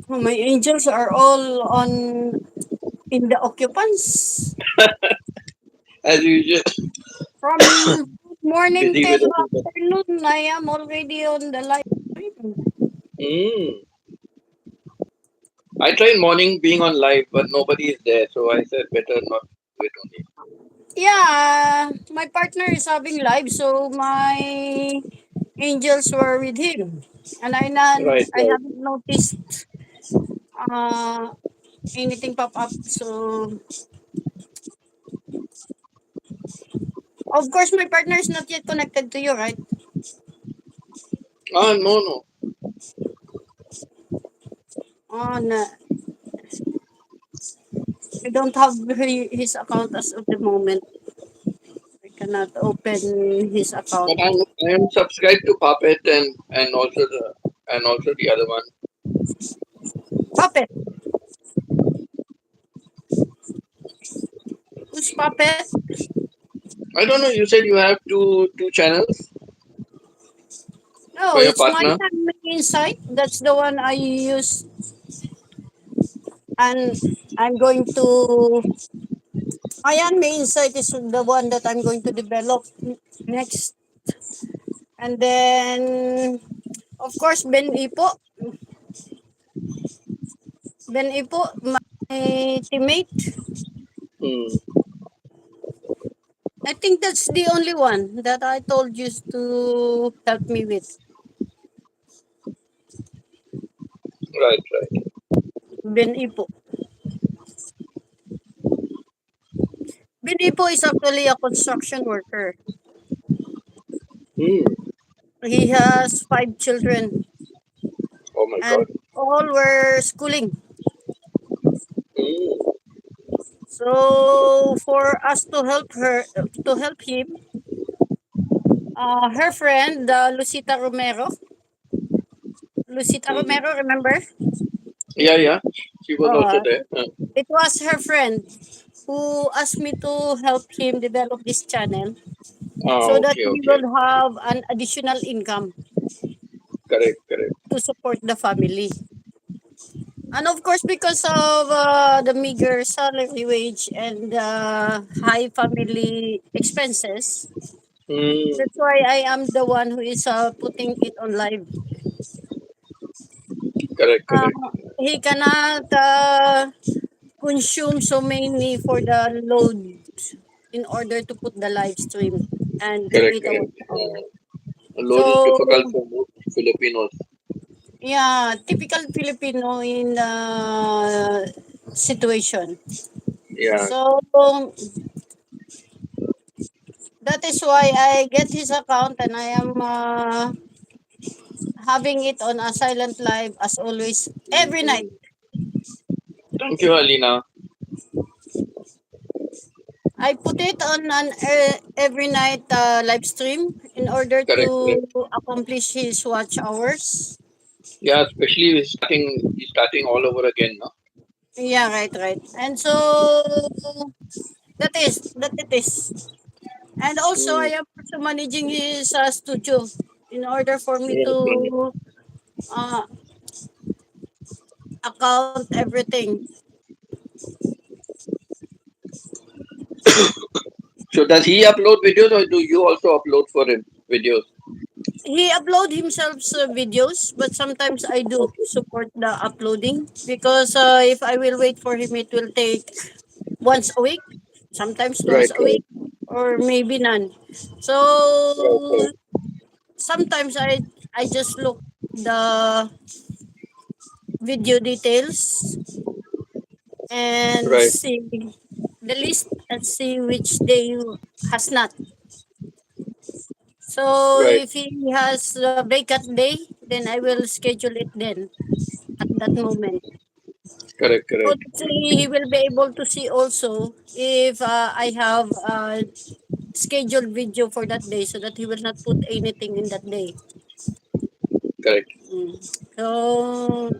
My angels are all on in the occupants As usual, from morning busy till with everything. afternoon. I am already on the live stream. Mm. I tried morning being on live, but nobody is there, so I said better not do it only. Yeah, my partner is having live, so my angels were with him, and Right, I right. haven't noticed uh anything pop up. So of course, my partner is not yet connected to you, right? Ah, no, no. On I don't have his account as of the moment. I cannot open his account. But I am subscribed to Puppet and also the other one. Puppet, who's Puppet? I don't know. You said you have two channels No, for your it's my partner. insight. That's the one I use, and I'm going to. Ayan, may insight is the one that I'm going to develop next. And then, of course, Ben Ipo, my teammate. Hmm. I think that's the only one that I told you to help me with. Right, right. Ben Ipo. Ben Ipo is actually a construction worker. Hmm. He has 5 children, Oh my and God. all were schooling. Hmm. So for us to help him, her friend, Lucita Hmm. Romero, remember? Yeah, yeah. She was also Uh, there. it was her friend who asked me to help him develop this channel Ah, so that okay, he okay. will have an additional income Correct, correct. to support the family. And of course, because of the meager salary wage and high family expenses, Hmm. that's why I am the one who is putting it on live. Correct, Uh, correct. he cannot consume so many for the load in order to put the live stream and Correct, create a correct. watch hour. Load is So difficult for most Filipinos. yeah, typical Filipino in situation. Yeah, So that is why I get his account and I am having it on a silent live as always every night. thank you, Alina. I put it on an every night live stream in order Correct, to correct. accomplish his watch hours. Yeah, especially he's starting all over again, no? Yeah, right, right. And so that it is. And also Hmm. I am also managing his studio in order for me Right, right. to uh, account everything. So does he upload videos or do you also upload for him videos? He upload himself's videos, but sometimes I do Okay. support the uploading because if I will wait for him, it will take once a week, sometimes twice Right, a right, week, or maybe none. right, So right, sometimes I just look the video details and right, see the list and see which day has not. So right. if he has a vacant day, then I will schedule it then at that moment. Correct, So correct. that he will be able to see also if I have a scheduled video for that day so that he will not put anything in that day. Correct. Mm. So